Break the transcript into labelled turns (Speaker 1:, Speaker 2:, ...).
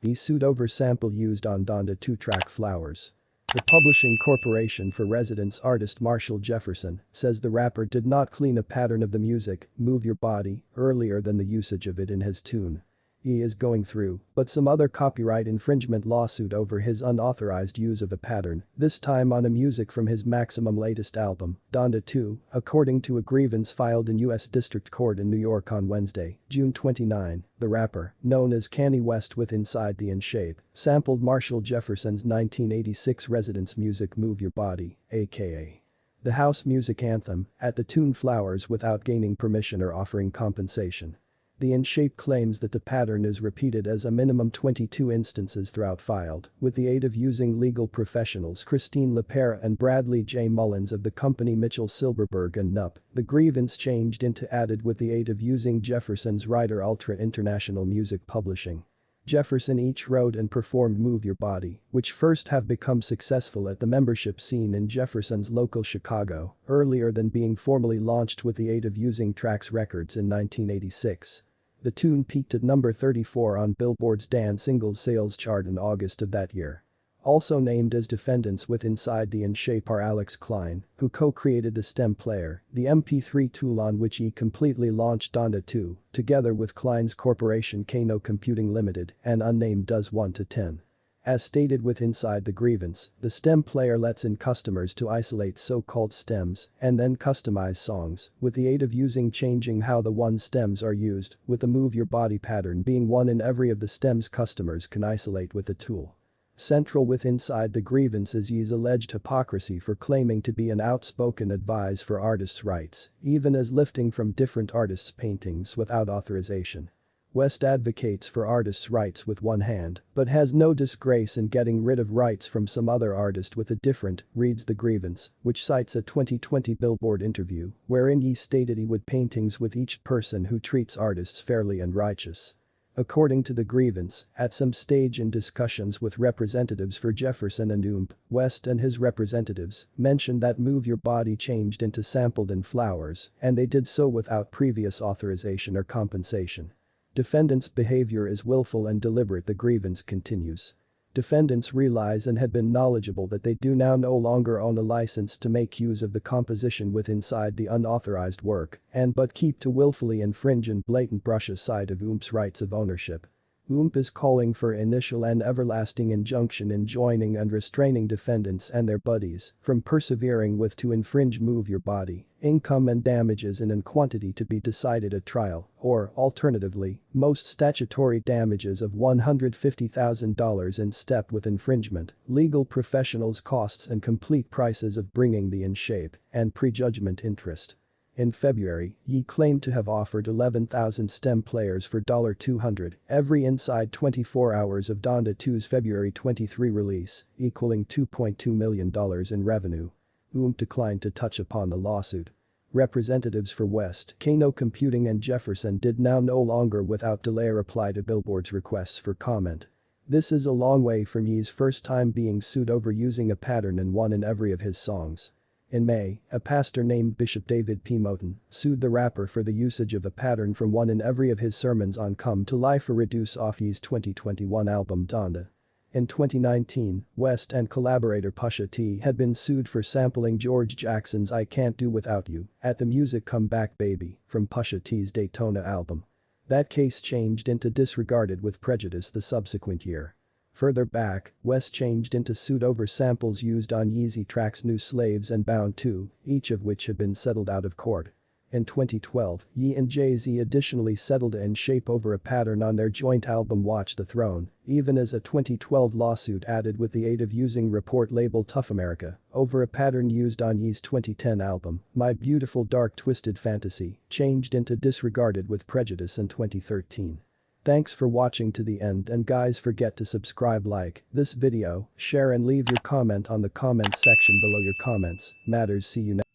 Speaker 1: He sued over sample used on Donda 2-track Flowers. The publishing corporation for Residence artist Marshall Jefferson says the rapper did not clean a pattern of the music, Move Your Body, earlier than the usage of it in his tune. He is going through, but some other copyright infringement lawsuit over his unauthorized use of a pattern, this time on a music from his Maximum latest album, Donda 2, according to a grievance filed in U.S. District Court in New York on Wednesday, June 29. The rapper, known as Kanye West with Inside the In Shape, sampled Marshall Jefferson's 1986 Residence music Move Your Body, aka the house music anthem, at the tune Flowers without gaining permission or offering compensation. The In Shape claims that the pattern is repeated as a minimum 22 instances throughout filed, with the aid of using legal professionals Christine LaPera and Bradley J. Mullins of the company Mitchell Silberberg and Nup. The grievance changed into added with the aid of using Jefferson's writer Ultra International Music Publishing. Jefferson each wrote and performed Move Your Body, which first have become successful at the membership scene in Jefferson's local Chicago, earlier than being formally launched with the aid of using Trax Records in 1986. The tune peaked at number 34 on Billboard's dance singles sales chart in August of that year. Also named as defendants with Inside the In Shape are Alex Klein, who co-created the stem player, the MP3 tool on which he completely launched Donda 2, together with Klein's corporation Kano Computing Limited, and unnamed Does 1 to 10. As stated with Inside the grievance, the stem player lets in customers to isolate so-called stems and then customize songs with the aid of changing how the one stems are used, with the Move Your Body pattern being one in every of the stems customers can isolate with the tool. Central with Inside the grievance is Ye's alleged hypocrisy for claiming to be an outspoken advise for artists' rights, even as lifting from different artists' paintings without authorization. West advocates for artists' rights with one hand, but has no disgrace in getting rid of rights from some other artist with a different, reads the grievance, which cites a 2020 Billboard interview, wherein Ye stated he would paintings with each person who treats artists fairly and righteous. According to the grievance, at some stage in discussions with representatives for Jefferson and West and his representatives mentioned that Move Your Body changed into sampled in Flowers, and they did so without previous authorization or compensation. Defendants' behavior is willful and deliberate, the grievance continues. Defendants realize and had been knowledgeable that they do now no longer own a license to make use of the composition with Inside the unauthorized work and but keep to willfully infringe and blatant brush aside of rights of ownership. is calling for initial and everlasting injunction enjoining and restraining defendants and their buddies from persevering with to infringe Move Your Body, income and damages in quantity to be decided at trial, or, alternatively, most statutory damages of $150,000 in step with infringement, legal professionals' costs and complete prices of bringing the In Shape, and prejudgment interest. In February, Ye claimed to have offered 11,000 stem players for $200 every inside 24 hours of Donda 2's February 23 release, equaling $2.2 million in revenue. Declined to touch upon the lawsuit. Representatives for West, Kano Computing and Jefferson did now no longer without delay reply to Billboard's requests for comment. This is a long way from Ye's first time being sued over using a pattern in one in every of his songs. In May, a pastor named Bishop David P. Moten sued the rapper for the usage of a pattern from one in every of his sermons on Come to Life or Reduce off Ye's 2021 album Donda. In 2019, West and collaborator Pusha T had been sued for sampling George Jackson's I Can't Do Without You at the music Come Back Baby from Pusha T's Daytona album. That case changed into Disregarded with Prejudice the subsequent year. Further back, West changed into suit over samples used on Yeezy tracks New Slaves and Bound 2, each of which had been settled out of court. In 2012, Ye and Jay-Z additionally settled In Shape over a pattern on their joint album Watch the Throne, even as a 2012 lawsuit added with the aid of using report label Tough America over a pattern used on Ye's 2010 album, My Beautiful Dark Twisted Fantasy, changed into Disregarded with Prejudice in 2013. Thanks for watching to the end and guys forget to subscribe, like this video, share and leave your comment on the comment section below. Your comments matters. See you next.